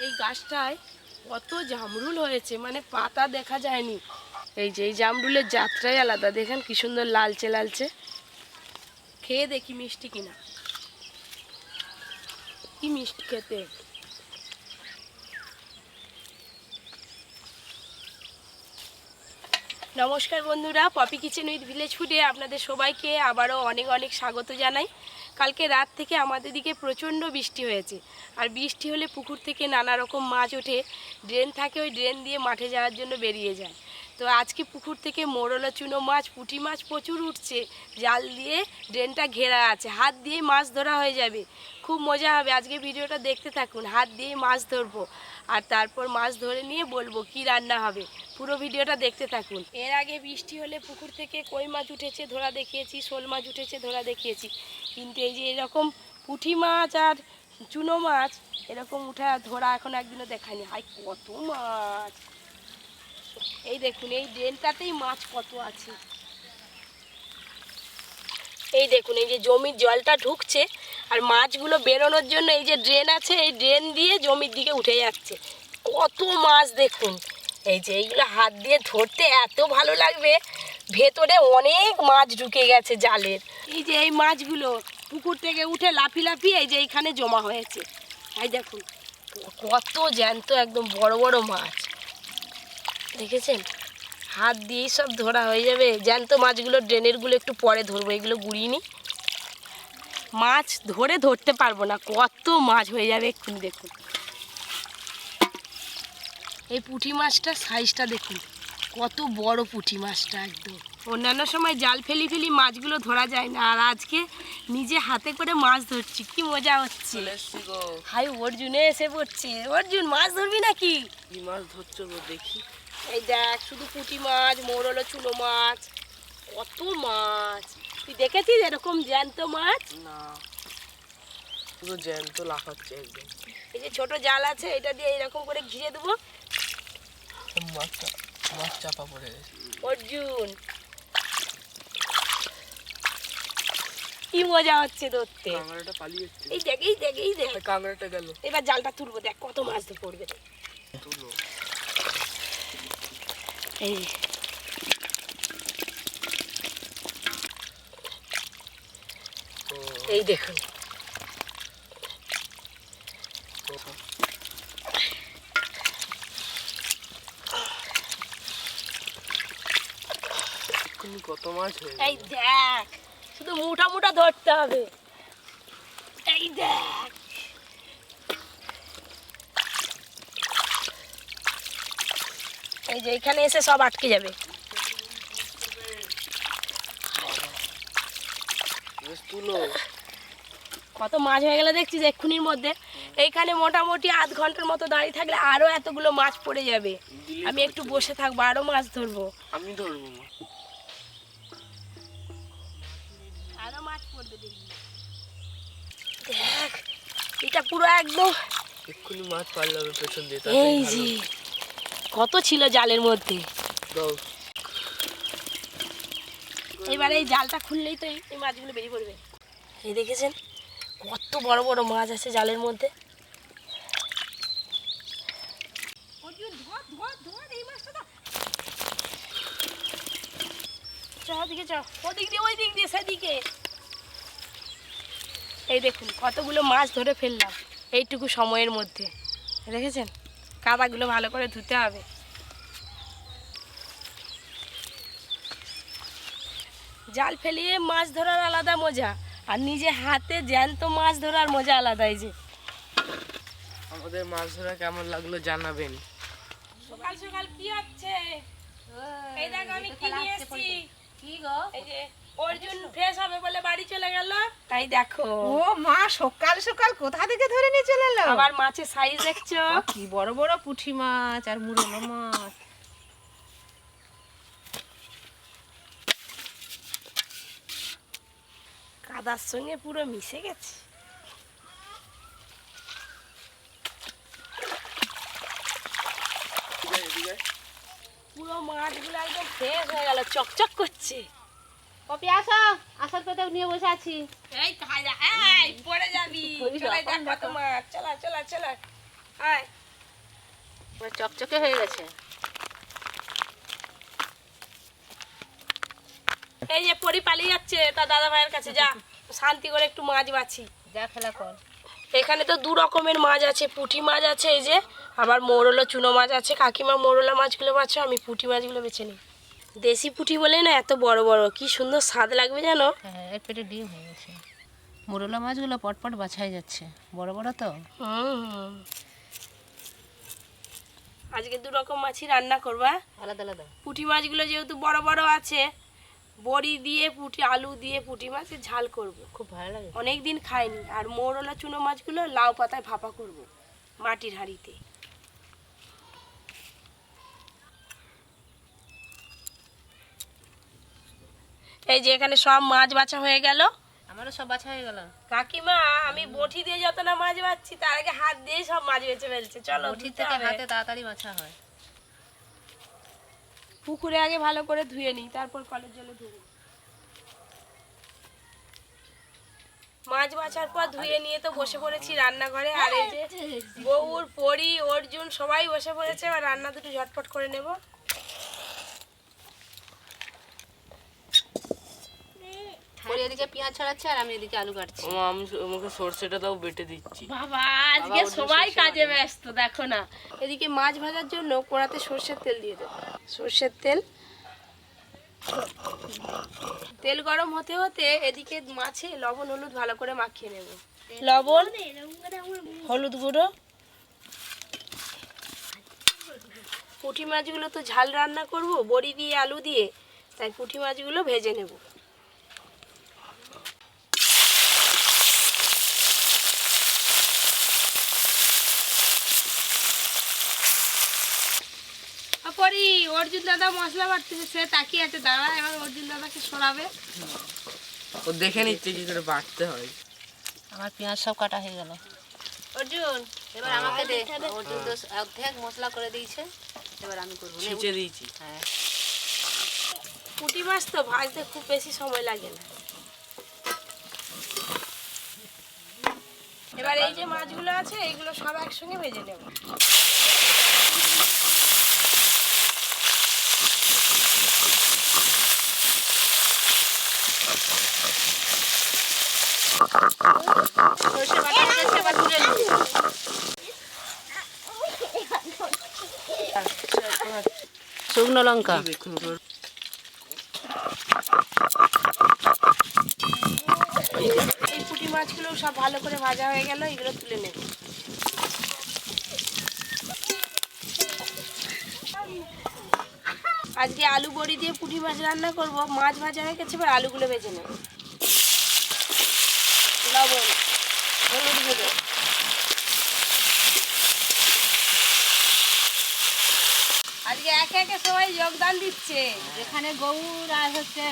এই গাছটায় কত জামরুল হয়েছে, মানে পাতা দেখা যায়নি। এই যে এই জামরুলের জাতটাই আলাদা, দেখেন কি সুন্দর লালচে লালচে। খেয়ে দেখি মিষ্টি কিনা। কি মিষ্টি খেতে। নমস্কার বন্ধুরা, পপি কিচেন উইথ ভিলেজ ফুডে আপনাদের সবাইকে আবারও অনেক অনেক স্বাগত জানাই। কালকে রাত থেকে আমাদের দিকে প্রচণ্ড বৃষ্টি হয়েছে, আর বৃষ্টি হলে পুকুর থেকে নানা রকম মাছ ওঠে। ড্রেন থাকে, ওই ড্রেন দিয়ে মাঠে যাওয়ার জন্য বেরিয়ে যায়। তো আজকে পুকুর থেকে মোরলা চুনো মাছ, পুঁটি মাছ প্রচুর উঠছে। জাল দিয়ে ড্রেনটা ঘেরা আছে, হাত দিয়েই মাছ ধরা হয়ে যাবে। খুব মজা হবে, আজকে ভিডিওটা দেখতে থাকুন। হাত দিয়েই মাছ ধরবো, আর তারপর মাছ ধরে নিয়ে বলবো কি রান্না হবে। পুরো ভিডিওটা দেখতে থাকুন। এর আগে বৃষ্টি হলে পুকুর থেকে কই মাছ উঠেছে ধরা দেখিয়েছি, শোল মাছ উঠেছে ধরা দেখিয়েছি, কিন্তু এই যে এরকম পুঁটি মাছ আর চুনো মাছ এরকম উঠা ধরা এখন একদিনও দেখায়নি। হাই কত মাছ! এই দেখুন, এই ড্রেনটাতেই মাছ কত আছে। এই দেখুন, এই যে জমির জলটা ঢুকছে আর মাছগুলো বেরোনোর জন্য এই যে ড্রেন আছে, এই ড্রেন দিয়ে জমির দিকে উঠে যাচ্ছে। কত মাছ দেখুন। এই যে এইগুলো হাত দিয়ে ধরতে এত ভালো লাগবে, ভেতরে অনেক মাছ ঢুকে গেছে জালের। এই যে এই মাছগুলো পুকুর থেকে উঠে লাফি লাফিয়ে এই যে এইখানে জমা হয়েছে। এই দেখুন কত জ্যান্ত, একদম বড় বড় মাছ, দেখেছেন? হাত দিয়েই সব ধরা হয়ে যাবে। জ্যান্ত মাছগুলো ড্রেনেরগুলো একটু পরে ধরবো, এগুলো গুড়িয়ে নিই। মাছ ধরতে পারবো না, কত মাছ হয়ে যাবে এক্ষুনি। দেখুন এই পুঁটি মাছটার সাইজটা দেখুন, কত বড় পুঁটি মাছটা একদম। অন্যান্য সময় জাল ফেলি মাছগুলো ধরা যায় না, আর আজকে নিজে হাতে করে মাছ ধরছি, কি মজা হচ্ছে। হাই অর্জুনে এসে পড়ছে। অর্জুন, মাছ ধরবি নাকি? কি মাছ ধরছো দেখি। এই দেখ, শুধু পুঁটি মাছ, মোরলা চুনো মাছ, কত মাছ। তুই দেখেছিস এরকম জ্যান্ত মাছ? না, পুরো জ্যান্ত লাফাচ্ছে একদম। এই যে ছোট জাল আছে, এটা দিয়ে এরকম করে ঘিরে দেবো। মাছ চাপা পড়ে গেছে। অর্জুন, কি মজা হচ্ছে ধরতে। কাঁকড়াটা পালিয়ে যাচ্ছে। এই দেখ, এই দেখ, এই দেখ, কাঁকড়াটা গেল। এবার জালটা তুলবো, দেখ কত মাছ তো পড়বে। তুলো। এই এই দেখুন, কত মাছ হয়ে এই দেখ, শুধু মুঠা মুঠা ধরতে হবে। এই দেখ, এই যে এখানে এসে সব আটকে যাবে। তুলো। কত মাছ হয়ে গেল দেখছিস এক্ষুনির মধ্যে। এইখানে মোটামুটি আধ ঘন্টার মতো দাঁড়িয়ে থাকলে আরো এতগুলো মাছ পড়ে যাবে। আমি একটু বসে থাকবো, আরো মাছ ধরবো। আমি ধরবো, আরো মাছ পড়বে দেখবি। দেখ, এটা পুরো একদম এক্ষুনি মাছ পাল্লা হবে পেছন দিয়ে। এই যে কত ছিল জালের মধ্যে। দাও। এবারে এই জালটা খুললেই তো এই মাছগুলো বেরিয়ে পড়বে। এই দেখেছেন কত বড় বড় মাছ আছে জালের মধ্যে। এই দেখুন কতগুলো মাছ ধরে ফেললাম এইটুকু সময়ের মধ্যে। দেখেছেন, কাদাগুলো ভালো করে ধুতে হবে। জাল ফেলিয়ে মাছ ধরার আলাদা মজা, আর নিজে হাতে জ্যান্ত মাছ ধরার মজা আলাদা। এই যে আমাদের মাছ ধরা কেমন লাগলো জানাবেন। সকাল সকাল কি হচ্ছে? এই দেখো আমি কি নিয়ে এসেছি। কি গো? এই যে অর্জুন ফ্রেশ হবে বলে বাড়ি চলে গেল, তাই দেখো। ও মা, সকাল সকাল কোথা থেকে ধরে নিয়ে চলে এলো? আবার মাছের সাইজ দেখছো, কি বড় বড় পুঁটি মাছ আর মুরলা মাছ। কাদার সঙ্গে পুরো মিশে গেছে। পুরো মাছগুলো একদম ফ্রেশ হয়ে গেল, চকচক করছে। পপি আসো, আসার কথা নিয়ে বসে আছি। এই তো হাই, এই পড়ে যাবি। চলে দেখ কত মাছ। চলা চলা চলা, আয় পুরো চকচকে হয়ে গেছে। এই যে পরি পালিয়ে যাচ্ছে তার দাদা ভাইয়ের কাছে, যা শান্তি করে একটু মাছ বাছি। যা খেলা কর। এখানে তো দু রকমের মাছ আছে, পুঁটি মাছ আছে এই যে, আবার মৌরলা চুনো মাছ আছে। কাকিমা মৌরলা মাছগুলো বাছো, আমি পুঁটি মাছগুলো বেছে নিই। দেশি পুঁটি বলে না এত বড় বড়, কি সুন্দর স্বাদ লাগবে জানো। হ্যাঁ, এর পেটে ডিম হয়ে গেছে। মোরলা মাছগুলো পটপট বাছাই যাচ্ছে, বড় বড় তো। হুম, আজকে দু রকম মাছই রান্না করবা। আলাদা আলাদা। পুঁটি মাছগুলো যেহেতু বড় বড় আছে, বড়ি দিয়ে পুঁটি আলু দিয়ে পুঁটি মাছের ঝাল করব। খুব ভালো লাগে। অনেক দিন খাইনি। আর মৌরলা চুনো মাছগুলো লাউ পাতায় ভাপা করব মাটির হাঁড়িতে। এই যে এখানে সব মাছ বাছা হয়ে গেল। আমারও সব বাছা হয়ে গেল। কাকিমা আমি বটি দিয়ে যত না মাছ বাছছি, তার আগে হাত দিয়ে সব মাছ বেছে ফেলছে। চলো, বটি থেকে হাতে তাড়াতাড়ি বাছা হয়। পুকুরে আগে ভালো করে ধুয়ে নিই, তারপর কলের জলে ধুবো। মাছ বাছার পর ধুয়ে নিয়ে তো বসে পড়েছি রান্নাঘরে। আর এই যে বউর পরি অর্জুন সবাই বসে পড়েছে। এবার রান্না দুটো ঝটপট করে নেব। পরে এদিকে পেঁয়াজ ছড়াচ্ছে আর আমি এদিকে আলু কাটছি। আমি আমাকে সর্ষেটা দাও, বেটে দিচ্ছি। বাবা আজকে সবাই কাজে ব্যস্ত, দেখো না। এদিকে মাছ ভাজার জন্য কড়াতে সর্ষের তেল দিয়ে দেবো। সর্ষের তেল, তেল গরম হতে হতে এদিকে মাছে লবণ হলুদ ভালো করে মাখিয়ে নেব। লবণ, হলুদ গুঁড়ো। পুঁটি মাছগুলো তো ঝাল রান্না করব বড়ি দিয়ে আলু দিয়ে, তাই পুঁটি মাছগুলো ভেজে নেব। পরি অর্জুন দাদা মশলা বাটতেছে, সে তাকিয়ে আছে। দাঁড়া, এবার অর্জুন দাদাকে সরাবে। ও দেখে নিচ্ছে কি করে বাটতে হয়। আমার পেঁয়াজ সব কাটা হয়ে গেল। অর্জুন এবার আমাকে দে। অর্জুন তো অর্ধেক মশলা করে দিয়েছে, এবার আমি করবো। ছিঁচে দিয়েছি। হ্যাঁ, পুঁটি মাছ তো ভাজতে খুব বেশি সময় লাগে না। এবার এই যে মাছগুলো আছে এইগুলো সব একসঙ্গে ভেজে নেব। সরষে বাটা হয়ে গেছে, এবার তুলে নেব। শুকনো লঙ্কা। এই পুঁটি মাছগুলো সব ভালো করে ভাজা হয়ে গেল, এগুলো তুলে নেব। আজকে আলু বড়ি দিয়ে পুঁটি মাছ রান্না করব। মাছ ভাজা হয়ে গেছে, এবার আলুগুলো ভেজে নেব। লবণ, হলুদ গুঁড়ো। আজকে একে একে সবাই যোগদান দিচ্ছে। যেখানে গৌর আর হচ্ছে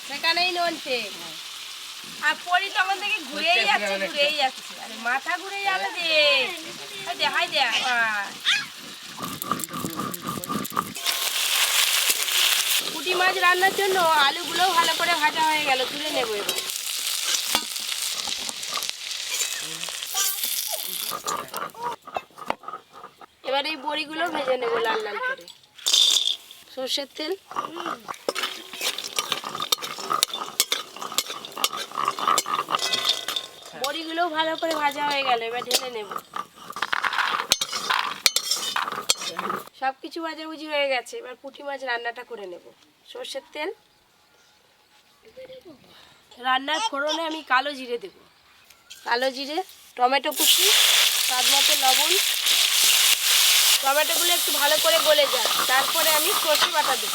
সেখানেই ননছে। আর পরি তখন থেকে ঘুরেই যাচ্ছে, ঘুরেই যাচ্ছে। আরে মাথা ঘুরে যাবে রে। হাই দে, হাই দে। পুঁটি মাছ রান্নার জন্য আলুগুলোও ভালো করে ভাজা হয়ে গেল, তুলে নেবো এবার। এবার এই বড়িগুলো ভেজে নেবো লাল লাল করে। সর্ষের তেল, বড়িগুলোও ভালো করে ভাজা হয়ে গেল, এবার ঢেলে নেব। সব কিছু ভাজাভুজি হয়ে গেছে, এবার পুঁটি মাছ রান্নাটা করে নেব। সর্ষের তেল, রান্নার ফোড়নে আমি কালো জিরে দেব। কালো জিরে, টমেটো কুচি, স্বাদ মতো লবণ। টমেটোগুলো একটু ভালো করে গলে যায়, তারপরে আমি সর্ষে বাটা দেব।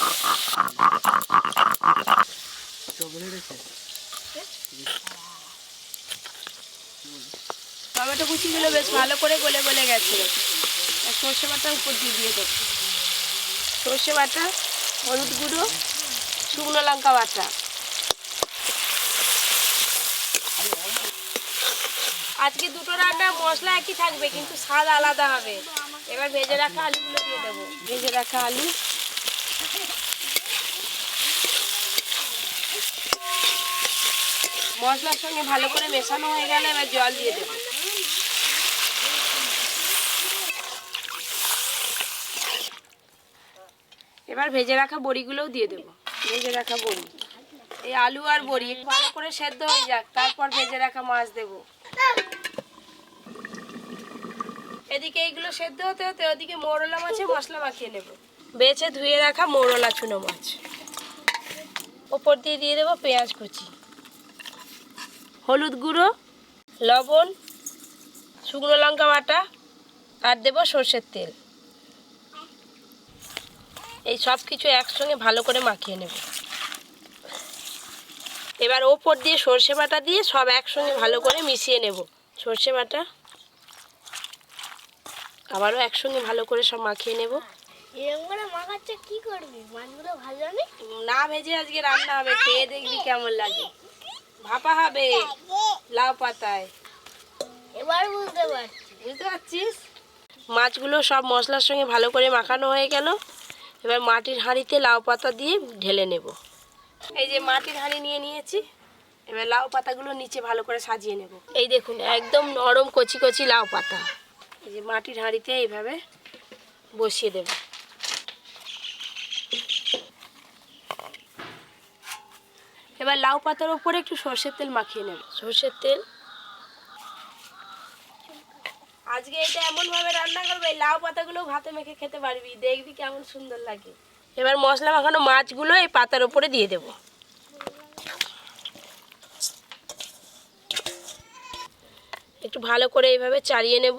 টমেটো কুচিগুলো বেশ ভালো করে গলে গলে গেছে। আর সর্ষে বাটা উপর দিয়ে দিয়ে দেবো। সর্ষে বাটা, হলুদ গুঁড়ো, শুকনো লঙ্কা বাটা। আজকে দুটো রান্না মশলা একই থাকবে, কিন্তু স্বাদ আলাদা হবে। এবার ভেজে রাখা আলুগুলো দিয়ে দেবো। ভেজে রাখা আলু, মশলার সঙ্গে ভালো করে মেশানো হয়ে গেলে এবার জল দিয়ে দেবো। এবার ভেজে রাখা বড়িগুলোও দিয়ে দেবো। ভেজে রাখা বড়ি, এই আলু আর বড়ি একটু ভালো করে সেদ্ধ হয়ে যাক, তারপর ভেজে রাখা মাছ দেবো। এদিকে এইগুলো সেদ্ধ হতে হতে ওদিকে মোরলা মাছে মশলা মাখিয়ে নেব। বেছে ধুয়ে রাখা মোরলা চুনো মাছ ওপর দিয়ে দিয়ে দেবো পেঁয়াজ কুচি, হলুদ গুঁড়ো, লবণ, শুকনো লঙ্কা বাটা আর দেবো সর্ষের তেল। এই সব কিছু একসঙ্গে ভালো করে মাখিয়ে নেব। এবার ওপর দিয়ে সর্ষে বাটা দিয়ে সব একসঙ্গে ভালো করে মিশিয়ে নেব। সর্ষে বাটা আবারও একসঙ্গে ভালো করে সব মাখিয়ে নেব। এরকম করে মাখাচ্ছে কি করবি? মাছগুলো ভাজবি? না ভেজে আজকে রান্না হবে, খেয়ে দেখবি কেমন লাগে। ভাপা হবে লাউ পাতায়। এবার বুঝতে পারছি। বুঝতে পারছিস? মাছগুলো সব মশলার সঙ্গে ভালো করে মাখানো হয়ে গেল। এবার মাটির হাঁড়িতে লাউ পাতা দিয়ে ঢেলে নেব। এই যে মাটির হাঁড়ি নিয়ে নিয়েছি, এবার লাউ পাতাগুলো নিচে ভালো করে সাজিয়ে নেব। এই দেখুন একদম নরম কচি কচি লাউ পাতা, এই যে মাটির হাঁড়িতে এইভাবে বসিয়ে দেব। এবার লাউ পাতার উপরে একটু সর্ষের তেল মাখিয়ে নেব। সর্ষের তেল আজকে এটা এমন ভাবে রান্না করবে লাউ পাতাগুলো ভাতে মেখে খেতে পারবি, দেখবি কেমন সুন্দর লাগে। এবার মশলা মাখানো মাছগুলো এই পাতার উপরে দিয়ে দেব। একটু ভালো করে এইভাবে চাড়িয়ে নেব।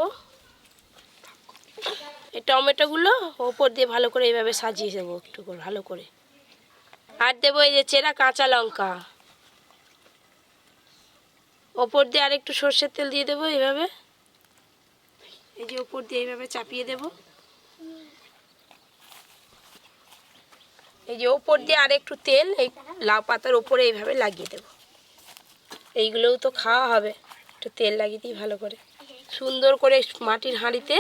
এই টমেটোগুলো ওপর দিয়ে ভালো করে এইভাবে সাজিয়ে দেবো একটু করে ভালো করে। আর দেবো এই যে চেরা কাঁচা লঙ্কা, ওপর দিয়ে আর একটু সর্ষের তেল দিয়ে দেবো এইভাবে। এই যে উপর দিয়ে এইভাবে চাপিয়ে দেব। এই যে উপর দিয়ে আর একটু তেল এই লাউ পাতার উপরে এইভাবে লাগিয়ে দেব। এইগুলোও তো খাওয়া হবে, একটু তেল লাগিয়ে দিই ভালো করে। সুন্দর করে মাটির হাঁড়িতে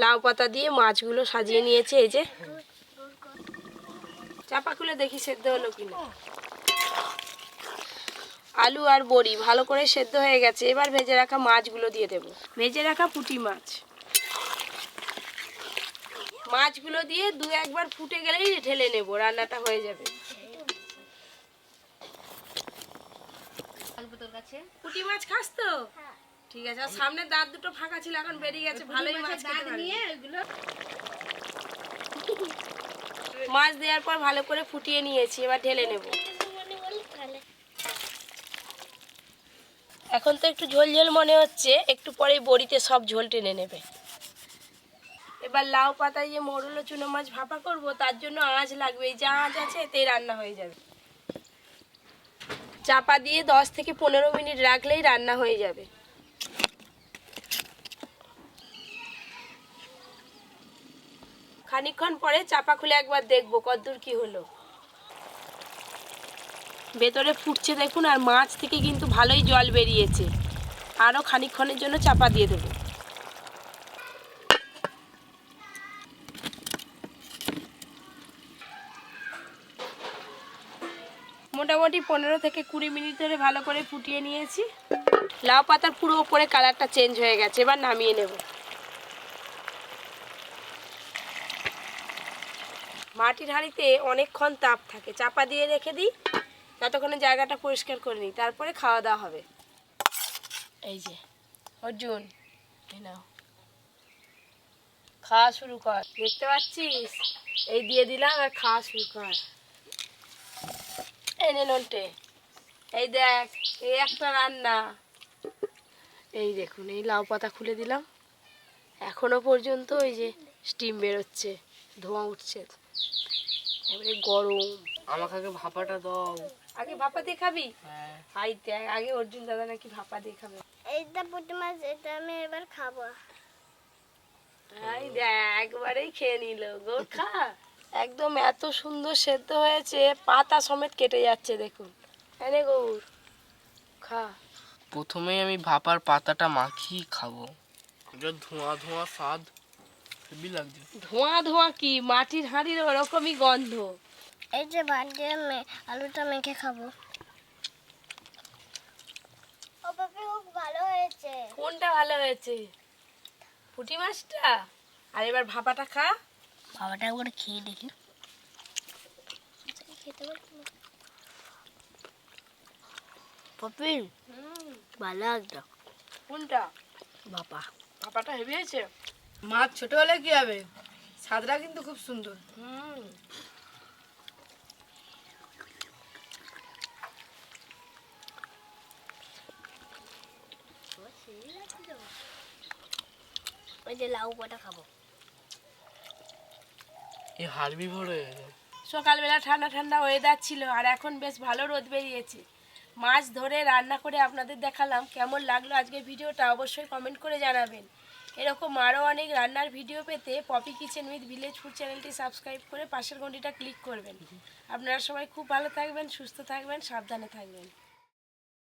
লাউ পাতা দিয়ে মাছগুলো সাজিয়ে নিয়েছে। এই যে চাপা খুলে দেখি সেদ্ধ হলো কিনা। আলু আর বড়ি ভালো করে সেদ্ধ হয়ে গেছে। এবার ভেজে রাখা মাছগুলো দিয়ে দেব। ভেজে রাখা পুঁটি মাছ, মাছগুলো দিয়ে দু একবার ফুটে গেলেই ঢেলে নেব, রান্নাটা হয়ে যাবে। পুঁটি মাছ খাস তো? ঠিক আছে। আর সামনে দাঁত দুটো ফাঁকা ছিল, এখন বেরিয়ে গেছে, ভালোই মাছ খেতে পারবি। মাছ দেওয়ার পর ভালো করে ফুটিয়ে নিয়েছি, এবার ঢেলে নেব। এখন তো একটু ঝোল ঝোল মনে হচ্ছে, একটু পরেই বড়িতে সব ঝোল টেনে নেবে। এবার লাউ পাতায় যে মোরলা চুনো মাছ ভাপা করব, তার জন্য আঁচ লাগবে। এই যে আঁচ আছে এতেই রান্না হয়ে যাবে। চাপা দিয়ে 10 থেকে 15 মিনিট রাখলেই রান্না হয়ে যাবে। খানিকক্ষণ পরে চাপা খুলে একবার দেখবো কতদূর কি হলো। ভেতরে ফুটছে দেখুন, আর মাছ থেকে কিন্তু ভালোই জল বেরিয়েছে। আরও খানিকক্ষণের জন্য চাপা দিয়ে দেবো। মোটামুটি 15 থেকে 20 মিনিট ধরে ভালো করে ফুটিয়ে নিয়েছি। লাউ পাতার পুরো উপরে কালারটা চেঞ্জ হয়ে গেছে, এবার নামিয়ে নেব। মাটির হাঁড়িতে অনেকক্ষণ তাপ থাকে, চাপা দিয়ে রেখে দিই ততক্ষণে জায়গাটা পরিষ্কার করে নিই, তারপরে খাওয়া দাওয়া হবে। এই যে অর্জুন, এই নাও, খাওয়া শুরু কর। দেখতে পাচ্ছিস? এই দিয়ে দিলাম, আর খাওয়া শুরু কর। এনে নন্টে, এই দেখ, এই একটা রান্না। এই দেখুন, এই লাউ পাতা খুলে দিলাম, এখনো পর্যন্ত ওই যে স্টিম বেরোচ্ছে, ধোঁয়া উঠছে, এবারে গরম। আমাকে আগে ভাপাটা দাও। আগে ভাপা দিয়ে খাবি? হ্যাঁ। হাই দেখ, আগে অর্জুন দাদা নাকি ভাপা দিয়ে খাবে। এইটা পুঁটি মাছ, এটা আমি এবার খাবো। হাই দেখ, একবারেই খেয়ে নিল। গোর খা। একদম এত সুন্দর সেদ্ধ হয়েছে, পাতা সমেত কেটে যাচ্ছে দেখুন। এনে গৌর খা। প্রথমেই আমি ভাপার পাতাটা মাখিয়ে খাবো। এটা ধোঁয়া ধোঁয়া স্বাদ, হেবি লাগছে। ধোঁয়া ধোঁয়া কি, মাটির হাঁড়ির ওরকমই গন্ধ। এই যে ভাত দিয়ে আলুটা মেখে খাবো। ও বাবা, খুব ভালো হয়েছে। কোনটা ভালো হয়েছে? পুঁটি মাছটা? আর এবার ভাপাটা খা। খাবারটা একবার খেয়ে দেখি। খেতে পারছি না পপি ভালো একদম কোনটা? বাবা ভাপাটা হেভি হয়েছে। মাছ ছোট হলে কি হবে, স্বাদটা কিন্তু খুব সুন্দর। ওই যে লাউ পাটা খাবো এই হাড়বি ভরে হয়ে গেছে। সকালবেলা ঠান্ডা ঠান্ডা ওয়েদার ছিল আর এখন বেশ ভালো রোদ বেরিয়েছে। মাছ ধরে রান্না করে আপনাদের দেখালাম। কেমন লাগলো আজকের ভিডিওটা অবশ্যই কমেন্ট করে জানাবেন। এরকম আরও অনেক রান্নার ভিডিও পেতে Poppy Kitchen with Village Food চ্যানেলটি সাবস্ক্রাইব করে পাশের ঘন্টিটা ক্লিক করবেন। আপনারা সবাই খুব ভালো থাকবেন, সুস্থ থাকবেন, সাবধানে থাকবেন।